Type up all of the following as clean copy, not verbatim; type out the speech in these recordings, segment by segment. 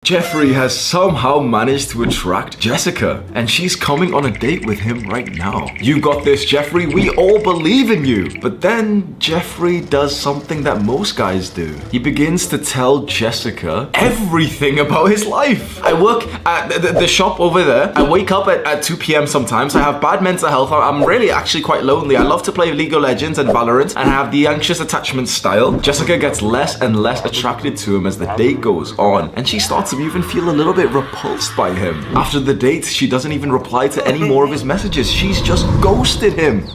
Jeffrey has somehow managed to attract Jessica, and she's coming on a date with him right now. You got this, Jeffrey. We all believe in you. But then Jeffrey does something that most guys do. He begins to tell Jessica everything about his life. I work at the shop over there. I wake up at 2 p.m. sometimes. I have bad mental health. I'm really actually quite lonely. I love to play League of Legends and Valorant, and I have the anxious attachment style. Jessica gets less and less attracted to him as the date goes on, and she starts to even feel a little bit repulsed by him. After the date, she doesn't even reply to any more of his messages. She's just ghosted him.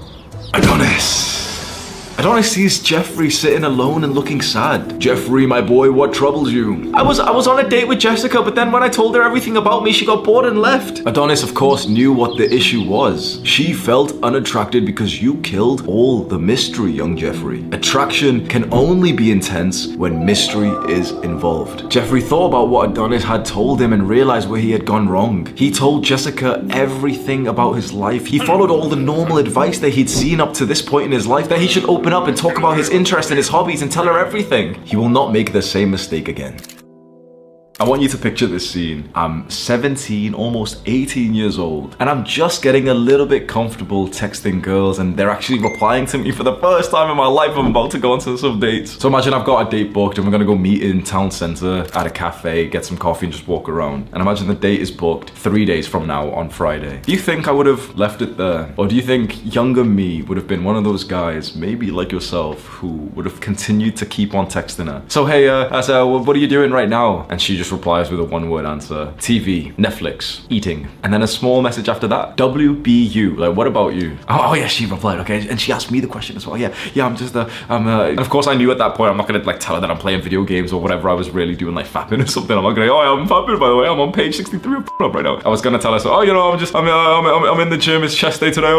Adonis sees Jeffrey sitting alone and looking sad. Jeffrey, my boy, what troubles you? I was on a date with Jessica, but then when I told her everything about me, she got bored and left. Adonis, of course, knew what the issue was. She felt unattracted because you killed all the mystery, young Jeffrey. Attraction can only be intense when mystery is involved. Jeffrey thought about what Adonis had told him and realized where he had gone wrong. He told Jessica everything about his life. He followed all the normal advice that he'd seen up to this point in his life, that he should open up and talk about his interests and his hobbies and tell her everything. He will not make the same mistake again. I want you to picture this scene. I'm 17, almost 18 years old, and I'm just getting a little bit comfortable texting girls, and they're actually replying to me for the first time in my life. I'm about to go on to some dates. So imagine I've got a date booked and we're gonna go meet in town center at a cafe, get some coffee and just walk around. And imagine the date is booked 3 days from now on Friday. Do you think I would have left it there? Or do you think younger me would have been one of those guys, maybe like yourself, who would have continued to keep on texting her? So hey, what are you doing right now? And she just replies with a one-word answer. TV, Netflix, eating. And then a small message after that. WBU, like, what about you? Oh yeah, she replied, okay. And she asked me the question as well. Yeah, I'm just, and of course I knew at that point I'm not gonna like tell her that I'm playing video games or whatever I was really doing, like fapping or something. I'm not gonna, oh, I'm fapping by the way, I'm on page 63 of up right now. I was gonna tell her, so, oh, you know, I'm in the gym, it's chest day today.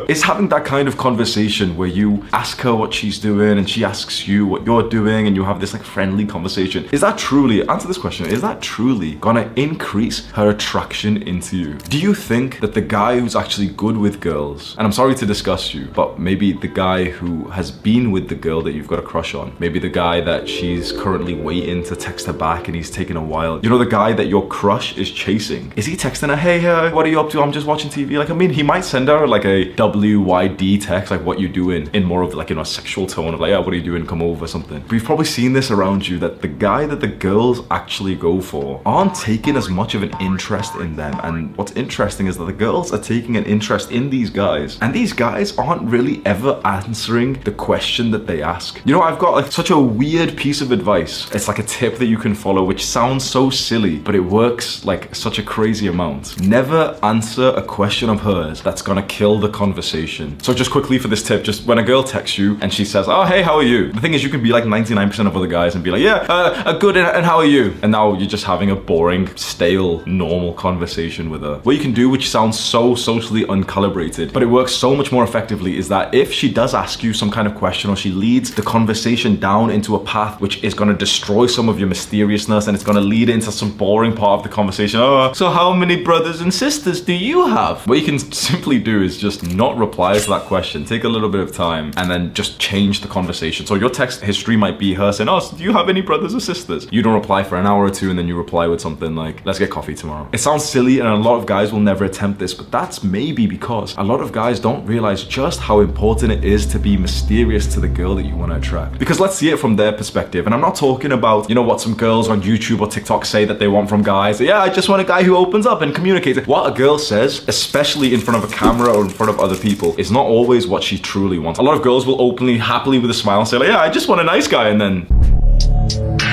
It's having that kind of conversation where you ask her what she's doing and she asks you what you're doing, and you have this like friendly conversation. Is that truly, answer this question, is that truly gonna increase her attraction into you? Do you think that the guy who's actually good with girls, and I'm sorry to discuss you, but maybe the guy who has been with the girl that you've got a crush on, maybe the guy that she's currently waiting to text her back and he's taking a while, you know, the guy that your crush is chasing, is he texting her, hey, what are you up to? I'm just watching TV. Like, I mean, he might send her like a WYD text, like what you doing, in more of like, you know, a sexual tone of like, yeah, what are you doing? Come over, something. But you've probably seen this around you, that the guy that the girls actually go for aren't taking as much of an interest in them. And what's interesting is that the girls are taking an interest in these guys, and these guys aren't really ever answering the question that they ask. You know, I've got like such a weird piece of advice. It's like a tip that you can follow, which sounds so silly, but it works like such a crazy amount. Never answer a question of hers that's gonna kill the conversation. So just quickly for this tip, just when a girl texts you and she says, oh, hey, how are you? The thing is, you can be like 99% of other guys and be like, yeah, good, and how are you? And now you're just having a boring, stale, normal conversation with her. What you can do, which sounds so socially uncalibrated, but it works so much more effectively, is that if she does ask you some kind of question, or she leads the conversation down into a path which is going to destroy some of your mysteriousness, and it's going to lead into some boring part of the conversation. Oh, so how many brothers and sisters do you have? What you can simply do is just not reply to that question. Take a little bit of time and then just change the conversation. So your text history might be her saying, oh, so do you have any brothers or sisters? You don't reply for an hour or two, and then you reply with something like, let's get coffee tomorrow. It sounds silly, and a lot of guys will never attempt this, but that's maybe because a lot of guys don't realize just how important it is to be mysterious to the girl that you want to attract. Because let's see it from their perspective. And I'm not talking about, you know, what some girls on YouTube or TikTok say that they want from guys. Yeah, I just want a guy who opens up and communicates. What a girl says, especially in front of a camera or in front of other people, is not always what she truly wants. A lot of girls will openly, happily with a smile say like, yeah, I just want a nice guy, and then...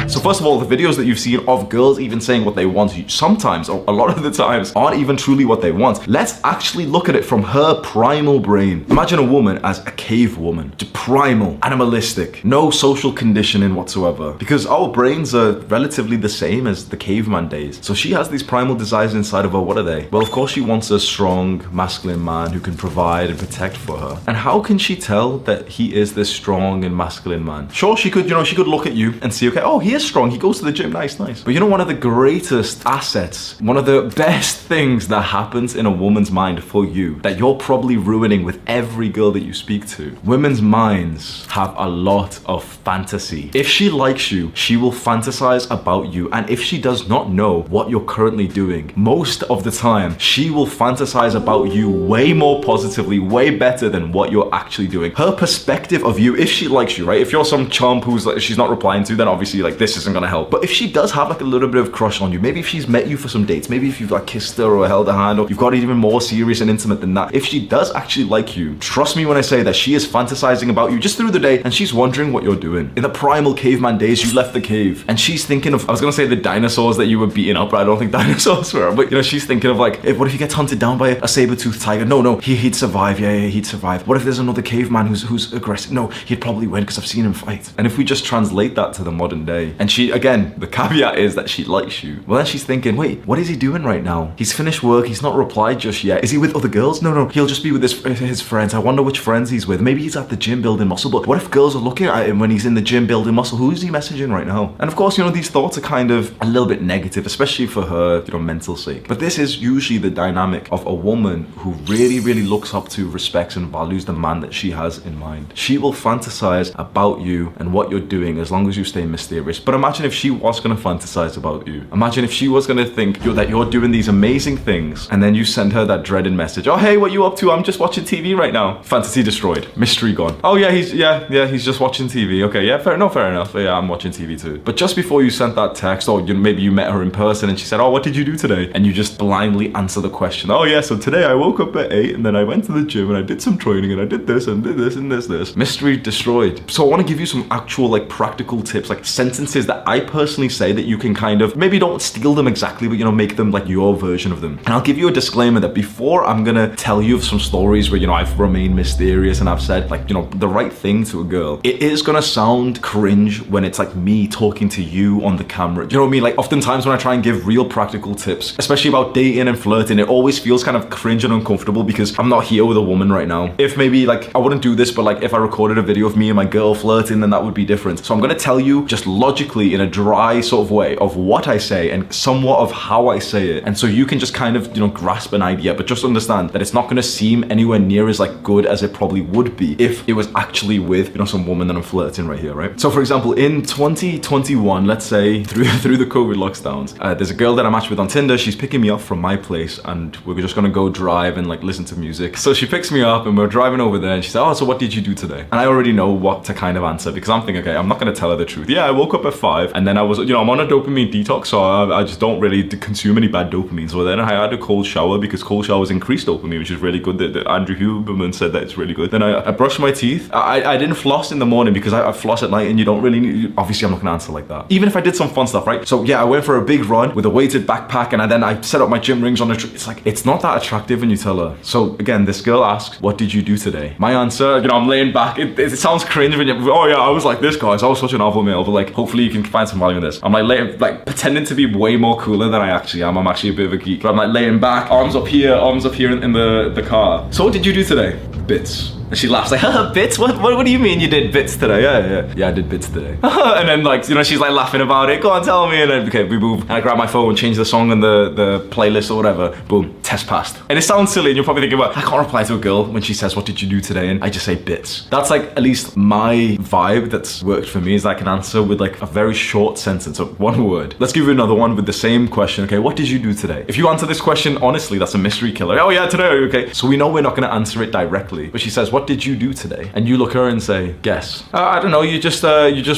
So first of all, the videos that you've seen of girls even saying what they want, sometimes, or a lot of the times, aren't even truly what they want. Let's actually look at it from her primal brain. Imagine a woman as a cave woman, primal, animalistic, no social conditioning whatsoever. Because our brains are relatively the same as the caveman days. So she has these primal desires inside of her. What are they? Well, of course she wants a strong, masculine man who can provide and protect for her. And how can she tell that he is this strong and masculine man? Sure, she could, you know, she could look at you and see, okay, oh, he is strong. He goes to the gym. Nice. But you know, one of the greatest assets, one of the best things that happens in a woman's mind for you, that you're probably ruining with every girl that you speak to. Women's minds have a lot of fantasy. If she likes you, she will fantasize about you. And if she does not know what you're currently doing, most of the time, she will fantasize about you way more positively, way better than what you're actually doing. Her perspective of you, if she likes you, right? If you're some chump who's like, she's not replying to, then obviously like this isn't gonna help. But if she does have like a little bit of crush on you, maybe if she's met you for some dates, maybe if you've like kissed her or held her hand, or you've got it even more serious and intimate than that, if she does actually like you, trust me when I say that she is fantasizing about you just through the day, and she's wondering what you're doing. In the primal caveman days, you left the cave, and she's thinking of, I was gonna say the dinosaurs that you were beating up, but I don't think dinosaurs were, but you know, she's thinking of like, what if he gets hunted down by a saber-toothed tiger? No, he'd survive. Yeah, he'd survive. What if there's another caveman who's aggressive? No, he'd probably win because I've seen him fight. And if we just translate that to the modern day, and she, again, the caveat is that she likes you, well then she's thinking, wait, what is he doing right now? He's finished work, he's not replied just yet. Is he with other girls? No, he'll just be with his friends. I wonder which friends he's with. Maybe he's at the gym building muscle, but what if girls are looking at him when he's in the gym building muscle? Who is he messaging right now? And of course, you know, these thoughts are kind of a little bit negative, especially for her, you know, mental sake. But this is usually the dynamic of a woman who really looks up to, respects and values the man that she has in mind. She will fantasize about you and what you're doing as long as you stay mysterious. But imagine if she was gonna fantasize about you. Imagine if she was gonna think that you're doing these amazing things, and then you send her that dreaded message. Oh, hey, what you up to? I'm just watching TV right now. Fantasy destroyed. Mystery gone. Oh yeah, he's just watching TV. Okay, yeah, fair enough. Yeah, I'm watching TV too. But just before you sent that text, or maybe you met her in person and she said, oh, what did you do today? And you just blindly answer the question. Oh yeah, so today I woke up at 8 and then I went to the gym and I did some training and I did this and did this and this. Mystery destroyed. So I want to give you some actual like practical tips, like sentences that I personally say that you can kind of, maybe don't steal them exactly, but you know, make them like your version of them. And I'll give you a disclaimer that before I'm gonna tell you of some stories where, you know, I've remained mysterious and I've said like, you know, the right thing to a girl, it is gonna sound cringe when it's like me talking to you on the camera. Do you know what I mean? Like oftentimes when I try and give real practical tips, especially about dating and flirting, it always feels kind of cringe and uncomfortable because I'm not here with a woman right now. If maybe like, I wouldn't do this, but like if I recorded a video of me and my girl flirting, then that would be different. So I'm gonna tell you just logically in a dry sort of way of what I say and somewhat of how I say it. And so you can just kind of, you know, grasp an idea, but just understand that it's not gonna seem anywhere near as like good as it probably would be if it was actually with, you know, some woman that I'm flirting right here, right? So for example, in 2021, let's say through the COVID lockdowns, there's a girl that I matched with on Tinder. She's picking me up from my place and we're just gonna go drive and like listen to music. So she picks me up and we're driving over there and she said, oh, so what did you do today? And I already know what to kind of answer because I'm thinking, okay, I'm not gonna tell her the truth. Yeah, I woke up at 5 and then I was, you know, I'm on a dopamine detox, so I just don't really consume any bad dopamine. So then I had a cold shower because cold showers increase dopamine, which is really good. That Andrew Huberman said that it's really good. Then I brushed my teeth. I didn't floss in the morning because I floss at night and you don't really need, obviously I'm not gonna answer like that. Even if I did some fun stuff, right? So yeah, I went for a big run with a weighted backpack and then I set up my gym rings on the tree. It's like, it's not that attractive when you tell her. So again, this girl asks, what did you do today? My answer, you know, I'm laying back. It sounds cringe when you, oh yeah, I was like this, guys. I was such an alpha male, but like, hopefully you can find some value in this. I'm like pretending to be way more cooler than I actually am. I'm actually a bit of a geek. But I'm like laying back, arms up here in the car. So what did you do today? Bits. And she laughs like, haha, bits? What do you mean you did bits today? Yeah, I did bits today. And then like, you know, she's like laughing about it. Go on, tell me. And then, okay, we move. And I grab my phone, change the song and the playlist or whatever. Boom, test passed. And it sounds silly and you're probably thinking, well, I can't reply to a girl when she says, what did you do today? And I just say bits. That's like at least my vibe that's worked for me is I can answer with like a very short sentence of one word. Let's give you another one with the same question. Okay, what did you do today? If you answer this question honestly, that's a mystery killer. Oh yeah, today, okay. So we know we're not gonna answer it directly. But she says, what did you do today? And you look at her and say, guess. I don't know, you just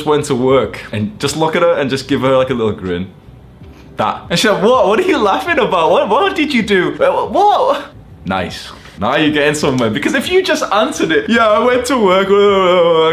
went to work. And just look at her and just give her like a little grin. That. And she's like, what are you laughing about? What did you do? What? Nice. Now you're getting somewhere, because if you just answered it, yeah, I went to work,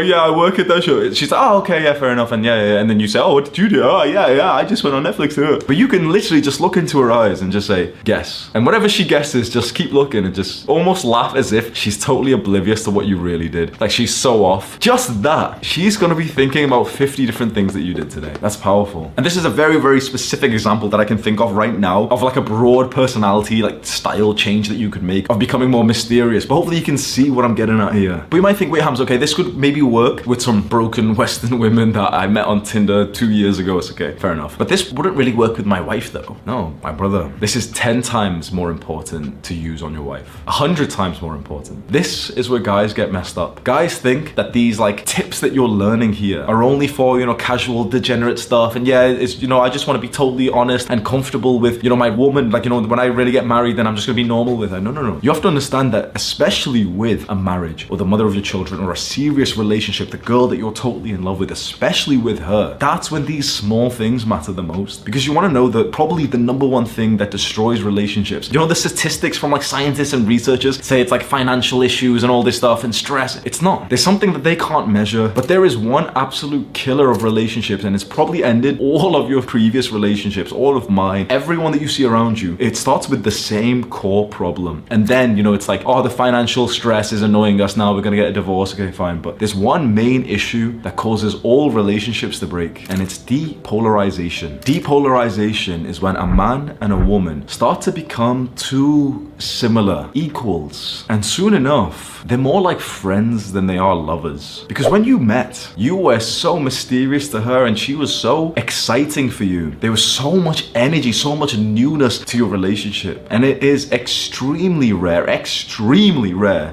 yeah, I work at that show. She's like, oh, okay, yeah, fair enough, and yeah, and then you say, oh, what did you do? Oh, yeah, I just went on Netflix too. But you can literally just look into her eyes and just say, guess. And whatever she guesses, just keep looking and just almost laugh as if she's totally oblivious to what you really did. Like she's so off. Just that, she's gonna be thinking about 50 different things that you did today. That's powerful. And this is a very, very specific example that I can think of right now of like a broad personality, like style change that you could make of becoming more mysterious, but hopefully you can see what I'm getting at here. But you might think, wait, Hams, okay, this could maybe work with some broken Western women that I met on Tinder 2 years ago. It's okay, fair enough. But this wouldn't really work with my wife though. No, my brother. This is 10 times more important to use on your wife. 100 times more important. This is where guys get messed up. Guys think that these like tips that you're learning here are only for, you know, casual degenerate stuff. And yeah, it's, you know, I just want to be totally honest and comfortable with, you know, my woman. Like, you know, when I really get married, then I'm just gonna be normal with her. No, no, no. You have to understand that, especially with a marriage or the mother of your children or a serious relationship, the girl that you're totally in love with, especially with her, that's when these small things matter the most. Because you want to know that probably the number one thing that destroys relationships, you know, the statistics from like scientists and researchers say it's like financial issues and all this stuff and stress. It's not. There's something that they can't measure, but there is one absolute killer of relationships, and it's probably ended all of your previous relationships, all of mine, everyone that you see around you. It starts with the same core problem. And then, you know, it's like, oh, the financial stress is annoying us now, we're gonna get a divorce. Okay, fine. But there's one main issue that causes all relationships to break, and it's depolarization. Depolarization is when a man and a woman start to become too similar, equals, and soon enough, they're more like friends than they are lovers. Because when you met, you were so mysterious to her and she was so exciting for you. There was so much energy, so much newness to your relationship. And it is extremely rare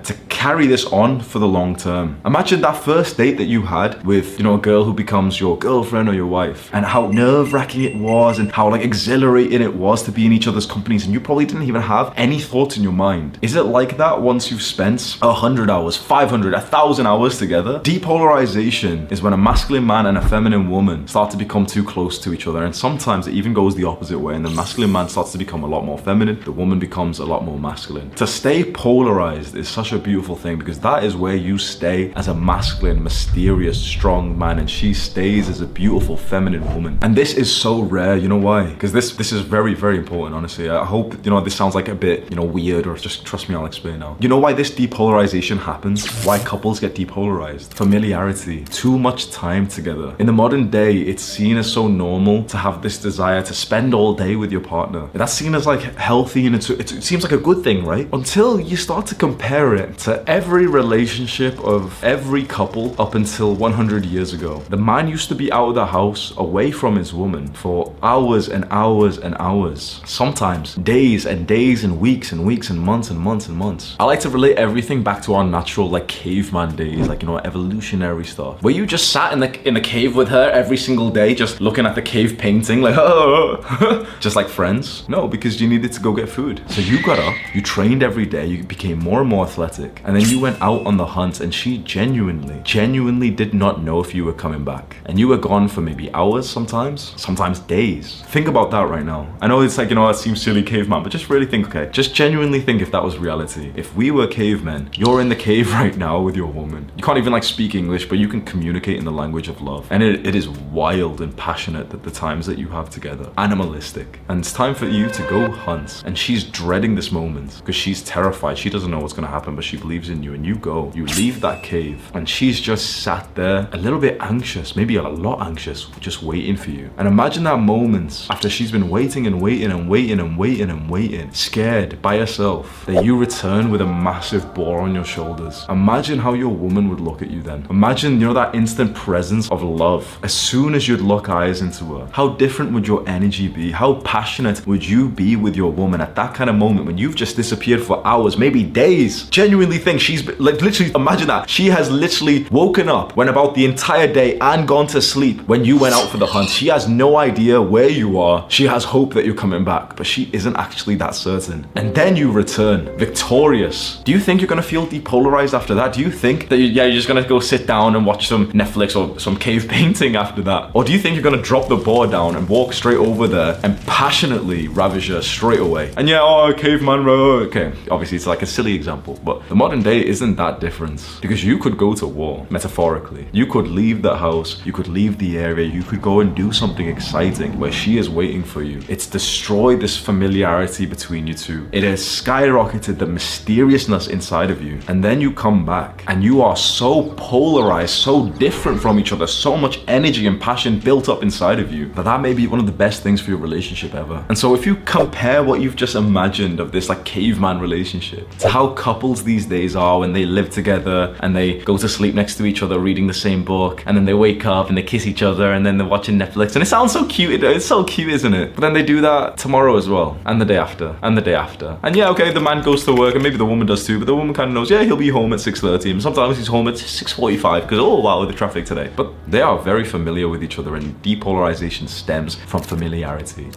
to carry this on for the long term. Imagine that first date that you had with, you know, a girl who becomes your girlfriend or your wife, and how nerve-wracking it was and how like exhilarating it was to be in each other's companies, and you probably didn't even have any thoughts in your mind. Is it like that once you've spent 100 hours, 500, 1,000 hours together? Depolarization is when a masculine man and a feminine woman start to become too close to each other, and sometimes it even goes the opposite way, and the masculine man starts to become a lot more feminine, the woman becomes a lot more masculine. To stay polarized is such a beautiful thing, because that is where you stay as a masculine, mysterious, strong man, and she stays as a beautiful feminine woman. And this is so rare. You know why? Because this is very, very important, honestly. I hope, you know, this sounds like a bit, you know, weird, or just trust me, I'll explain now. You know why this depolarization happens? Why couples get depolarized? Familiarity. Too much time together. In the modern day, it's seen as so normal to have this desire to spend all day with your partner. That's seen as like healthy, and it seems like a good thing, right? Until you start to compare it to every relationship of every couple up until 100 years ago. The man used to be out of the house, away from his woman, for hours and hours and hours. Sometimes days and days and weeks and weeks and months and months and months. I like to relate everything back to our natural, like, caveman days, like, you know, evolutionary stuff. Where you just sat in the cave with her every single day, just looking at the cave painting, like, oh, just like friends? No, because you needed to go get food. So you got up, you trained every day, you became more and more athletic, and then you went out on the hunt, and she genuinely did not know if you were coming back. And you were gone for maybe hours sometimes days. Think about that right now. I know it's like, you know, it seems silly, caveman, but just really think, okay, just genuinely think if that was reality. If we were cavemen, you're in the cave right now with your woman. You can't even like speak English, but you can communicate in the language of love. And it is wild and passionate at the times that you have together. Animalistic. And it's time for you to go hunt. And she's dreading this moment because she's terrified. She doesn't know what's gonna happen, but she believes in you, and you go. You leave that cave, and she's just sat there a little bit anxious, maybe a lot anxious, just waiting for you. And imagine that moment after she's been waiting and waiting and waiting and waiting and waiting, scared by herself, that you return with a massive boar on your shoulders. Imagine how your woman would look at you then. Imagine, you know, that instant presence of love. As soon as you'd lock eyes into her, how different would your energy be? How passionate would you be with your woman at that kind of moment when you've just disappeared for hours, maybe days? Genuinely think she's like, literally imagine that. She has literally woken up, went about the entire day and gone to sleep when you went out for the hunt. She has no idea where you are. She has hope that you're coming back, but she isn't actually that certain. And then you return victorious. Do you think you're gonna feel depolarized after that? Do you think that you're just gonna go sit down and watch some Netflix or some cave painting after that? Or do you think you're gonna drop the board down and walk straight over there and passionately ravish her straight away? And yeah, oh, caveman, okay, obviously it's like a silly example, but the modern day isn't that different, because you could go to war, metaphorically. You could leave the house, you could leave the area, you could go and do something exciting where she is waiting for you. It's destroyed this familiarity between you two. It has skyrocketed the mysteriousness inside of you. And then you come back and you are so polarized, so different from each other, so much energy and passion built up inside of you, that may be one of the best things for your relationship ever. And so if you compare what you've just imagined of this like caveman relationship relationship. To how couples these days are when they live together and they go to sleep next to each other reading the same book, and then they wake up and they kiss each other, and then they're watching Netflix, and it sounds so cute. It's so cute, isn't it? But then they do that tomorrow as well, and the day after, and the day after. And yeah, okay, the man goes to work, and maybe the woman does too, but the woman kind of knows, yeah, he'll be home at 6:30, and sometimes he's home at 6:45 because, oh wow, the traffic today. But they are very familiar with each other, and depolarization stems from familiarity.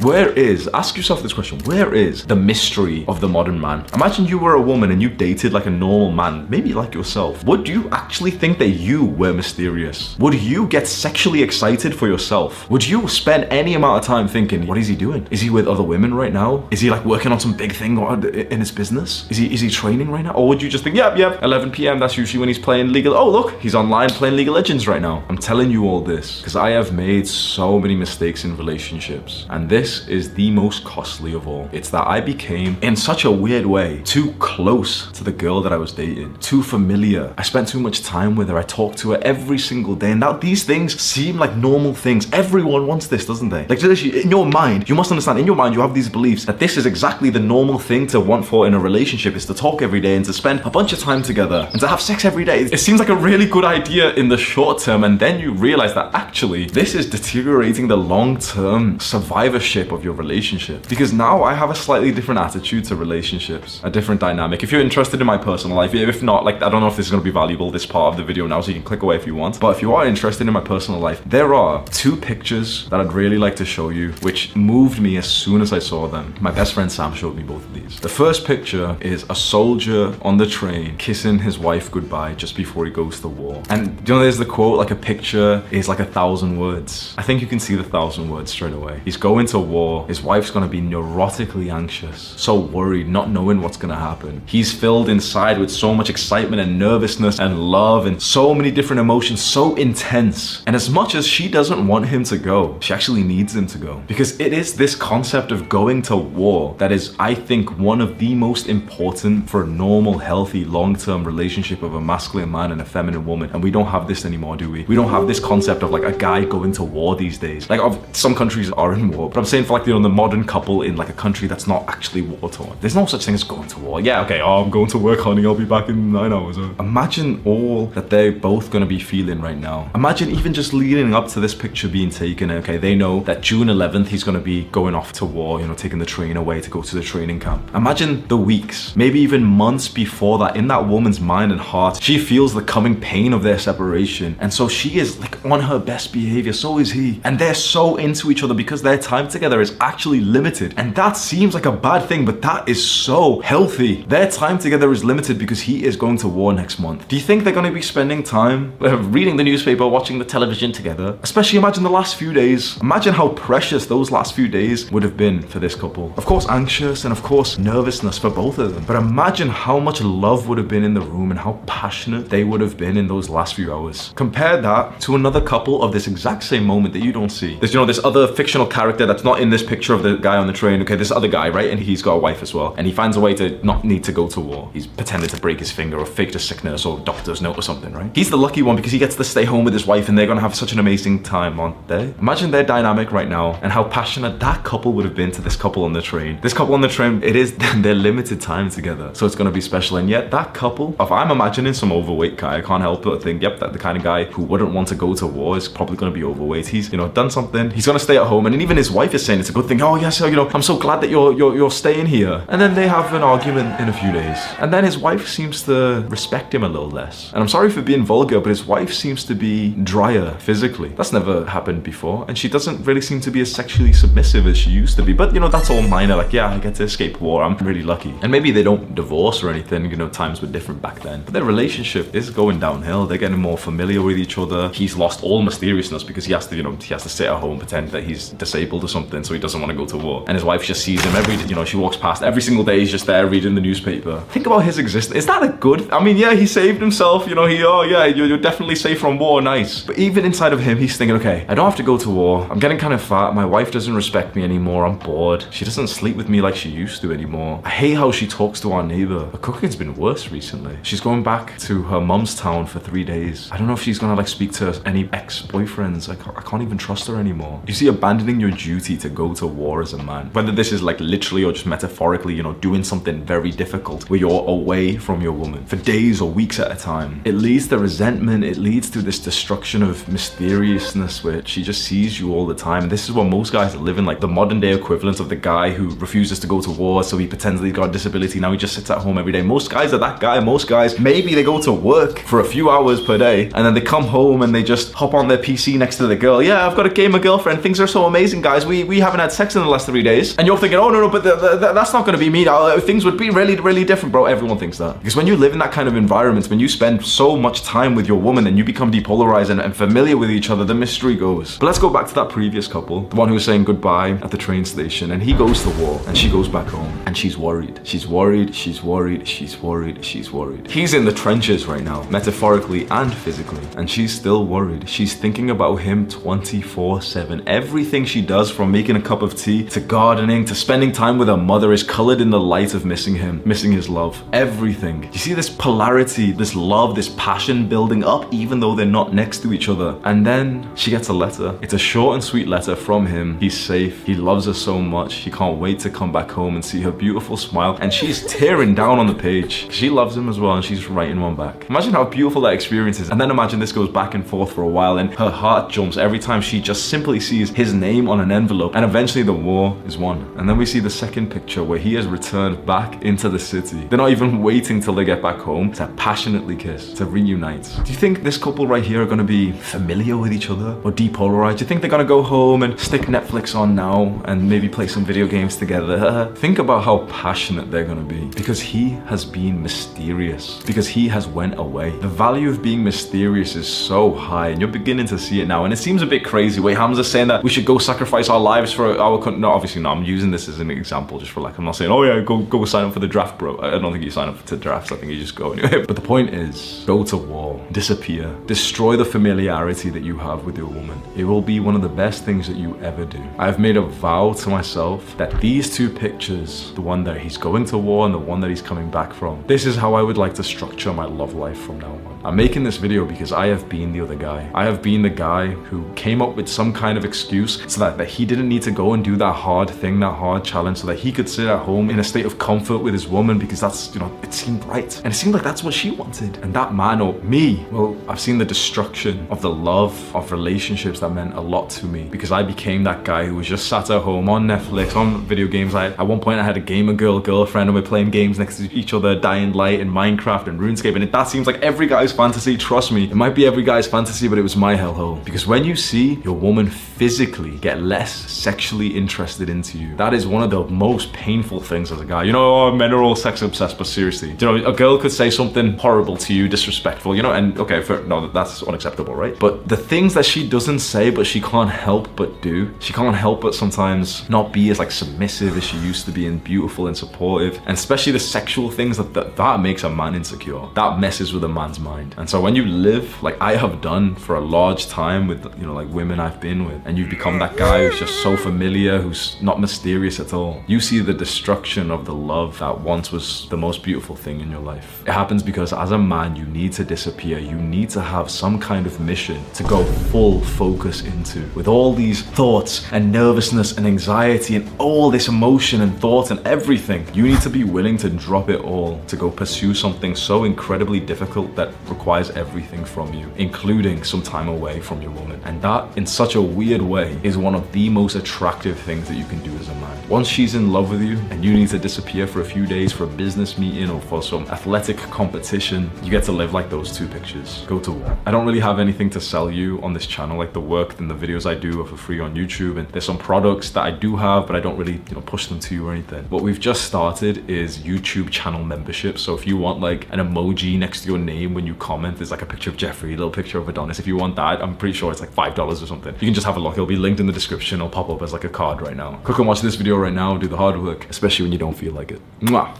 Ask yourself this question, where is the mystery of the modern man? Imagine you were a woman and you dated like a normal man, maybe like yourself. Would you actually think that you were mysterious? Would you get sexually excited for yourself? Would you spend any amount of time thinking, what is he doing? Is he with other women right now? Is he like working on some big thing in his business? Is he training right now? Or would you just think, yep, 11 p.m. that's usually when he's playing oh look, he's online playing League of Legends right now. I'm telling you all this because I have made so many mistakes in relationships, and this is the most costly of all. It's that I became, in such a weird way, too close to the girl that I was dating, too familiar. I spent too much time with her. I talked to her every single day, and now these things seem like normal things. Everyone wants this, doesn't they? Like, in your mind, you must understand, in your mind, you have these beliefs that this is exactly the normal thing to want for in a relationship, is to talk every day and to spend a bunch of time together and to have sex every day. It seems like a really good idea in the short term, and then you realize that actually this is deteriorating the long-term survivorship of your relationship. Because now I have a slightly different attitude to relationships, a different dynamic. If you're interested in my personal life, if not, like, I don't know if this is going to be valuable, this part of the video now, so you can click away if you want. But if you are interested in my personal life, there are two pictures that I'd really like to show you, which moved me as soon as I saw them. My best friend Sam showed me both of these. The first picture is a soldier on the train kissing his wife goodbye just before he goes to war. And you know, there's the quote, like, a picture is like 1,000 words. I think you can see the 1,000 words straight away. He's going to war. His wife's gonna be neurotically anxious, so worried, not knowing what's gonna happen. He's filled inside with so much excitement and nervousness and love and so many different emotions, so intense. And as much as she doesn't want him to go, she actually needs him to go. Because it is this concept of going to war that is, I think, one of the most important for a normal, healthy, long-term relationship of a masculine man and a feminine woman. And we don't have this anymore, do we? We don't have this concept of like a guy going to war these days. Like, some countries are in war, but I'm saying for like, you know, the modern couple in like a country that's not actually war-torn. There's no such thing as going to war. Yeah, okay, oh, I'm going to work, honey, I'll be back in 9 hours. Imagine all that they're both gonna be feeling right now. Imagine even just leading up to this picture being taken. Okay, they know that June 11th, he's gonna be going off to war, you know, taking the train away to go to the training camp. Imagine the weeks, maybe even months before that, in that woman's mind and heart, she feels the coming pain of their separation. And so she is like on her best behavior, so is he. And they're so into each other because their time together is actually limited. And that seems like a bad thing, but that is so healthy. Their time together is limited because he is going to war next month. Do you think they're going to be spending time reading the newspaper, watching the television together? Especially imagine the last few days. Imagine how precious those last few days would have been for this couple. Of course, anxious and of course, nervousness for both of them. But imagine how much love would have been in the room and how passionate they would have been in those last few hours. Compare that to another couple of this exact same moment that you don't see. There's, you know, this other fictional character that's not in this picture of the guy on the train. Okay, this other guy, right? And he's got a wife as well. And he finds a way to not need to go to war. He's pretended to break his finger or faked a sickness or doctor's note or something, right? He's the lucky one because he gets to stay home with his wife and they're gonna have such an amazing time, aren't they? Imagine their dynamic right now and how passionate that couple would have been to this couple on the train. This couple on the train, it is their limited time together. So it's gonna be special. And yet that couple, if I'm imagining some overweight guy, I can't help but think, yep, that the kind of guy who wouldn't want to go to war is probably gonna be overweight. He's, you know, done something. He's gonna stay at home. And even his wife is saying it's a good thing. Oh yes, you know, I'm so glad that you're staying here. And then they have an argument in a few days. And then his wife seems to respect him a little less. And I'm sorry for being vulgar, but his wife seems to be drier physically. That's never happened before. And she doesn't really seem to be as sexually submissive as she used to be. But you know, that's all minor. Like, yeah, I get to escape war. I'm really lucky. And maybe they don't divorce or anything. You know, times were different back then. But their relationship is going downhill. They're getting more familiar with each other. He's lost all mysteriousness because he has to, you know, he has to sit at home, pretend that he's disabled or something, so he doesn't want to go to war. And his wife just sees him every, you know, she walks past every single day. He's just there reading the newspaper. Think about his existence. Is that a good? I mean, yeah, he saved himself. You know, oh yeah, you're definitely safe from war. Nice. But even inside of him, he's thinking, okay, I don't have to go to war. I'm getting kind of fat. My wife doesn't respect me anymore. I'm bored. She doesn't sleep with me like she used to anymore. I hate how she talks to our neighbor. Her cooking's been worse recently. She's going back to her mom's town for 3 days. I don't know if she's gonna like speak to any ex-boyfriends. I can't even trust her anymore. You see, abandoning your duty to go to war as a man, whether this is like literally or just metaphorically, you know, doing something very difficult where you're away from your woman for days or weeks at a time. It leads to resentment. It leads to this destruction of mysteriousness where she just sees you all the time. And this is what most guys are living, like the modern day equivalent of the guy who refuses to go to war, so he pretends that he's got a disability. Now he just sits at home every day. Most guys are that guy. Most guys, maybe they go to work for a few hours per day and then they come home and they just hop on their PC next to the girl. Yeah, I've got a gamer girlfriend. Things are so amazing, guys. We haven't had sex in the last 3 days. And you're thinking, oh no, but that's not going to be me. Things would be really different, bro. Everyone thinks that. Because when you live in that kind of environment, when you spend so much time with your woman and you become depolarized and familiar with each other, the mystery goes. But let's go back to that previous couple, the one who was saying goodbye at the train station, and he goes to war and she goes back home and she's worried. She's worried, she's worried, she's worried, she's worried. He's in the trenches right now, metaphorically and physically, and she's still worried. She's thinking about him 24/7. Everything she does, from making a cup of tea to gardening to spending time with her mother, is colored in the light of missing him, missing his love. Everything. You see this polarity, this love, this passion building up even though they're not next to each other. And then she gets a letter. It's a short and sweet letter from him. He's safe. He loves her so much. He can't wait to come back home and see her beautiful smile. And she's tearing down on the page. She loves him as well, and she's writing one back. Imagine how beautiful that experience is. And then imagine this goes back and forth for a while, and her heart jumps every time she just simply sees his name on an envelope. And eventually the war is won. And then we see the second picture where he has returned back into the city. They're not even waiting till they get back home to passionately kiss, to reunite. Do you think this couple right here are going to be familiar with each other or depolarized? Do you think they're going to go home and stick Netflix on now and maybe play some video games together? Think about how passionate they're going to be, because he has been mysterious, because he has went away. The value of being mysterious is so high, and you're beginning to see it now. And it seems a bit crazy. Wait, Hamza's saying that we should go sacrifice our lives for our country. No, obviously not. I'm using this as an example just for, like, I'm not saying, oh yeah, go sign up for the draft, bro. I don't think you sign up to drafts. I think you just go anyway. But the point is, go to war, disappear, destroy the familiarity that you have with your woman. It will be one of the best things that you ever do. I've made a vow to myself that these two pictures, the one that he's going to war and the one that he's coming back from, this is how I would like to structure my love life from now on. I'm making this video because I have been the other guy. I have been the guy who came up with some kind of excuse so that he didn't need to go and do that hard thing, that hard challenge, so that he could sit at home in a state of comfort with his woman, because that's, you know, it seemed right. And it seemed like that's what she wanted. And that man, or me, well, I've seen the destruction of the love of relationships that meant a lot to me, because I became that guy who was just sat at home on Netflix, on video games. At one point I had a gamer girlfriend, and we're playing games next to each other, Dying Light and Minecraft and RuneScape, and that seems like every guy's fantasy. Trust me, it might be every guy's fantasy, but it was my hellhole. Because when you see your woman physically get less sexually interested into you, that is one of the most painful things as a guy. You know, oh, men are all sex obsessed, but seriously, you know, a girl could say something horrible to you, disrespectful, you know, and okay, no, that's unacceptable, right? But the things that she doesn't say, but she can't help but do, she can't help but sometimes not be as, like, submissive as she used to be, and beautiful and supportive, and especially the sexual things that makes a man insecure. That messes with a man's mind. And so when you live like I have done for a large time with, you know, like women I've been with, and you become that guy who's just so familiar, who's not mysterious at all, you see the destruction of the love that once was the most beautiful thing in your life. It happens because as a man, you need to disappear. You need to have some kind of mission to go full focus into, with all these thoughts and nervousness and anxiety and all this emotion and thoughts and everything. You need to be willing to drop it all to go pursue something so incredibly difficult that requires everything from you, including some time away from your woman. And that, in such a weird way, is one of the most attractive things that you can do as a man. Once she's in love with you and you need to disappear for a few days for a business meeting or for some athletic competition, you get to live like those two pictures. Go to war. I don't really have anything to sell you on this channel. Like, the work and the videos I do are for free on YouTube, and there's some products that I do have, but I don't really, you know, push them to you or anything. What we've just started is YouTube channel membership. So if you want, like, an emoji next to your name when you comment, there's like a picture of Jeffrey, a little picture of Adonis. If you want that, I'm pretty sure it's like $5 or something. You can just have a look. It'll be linked in the description. It'll pop up as like a card right now. Click and watch this video right now. Do the hard work, especially when you don't feel like it. Mwah.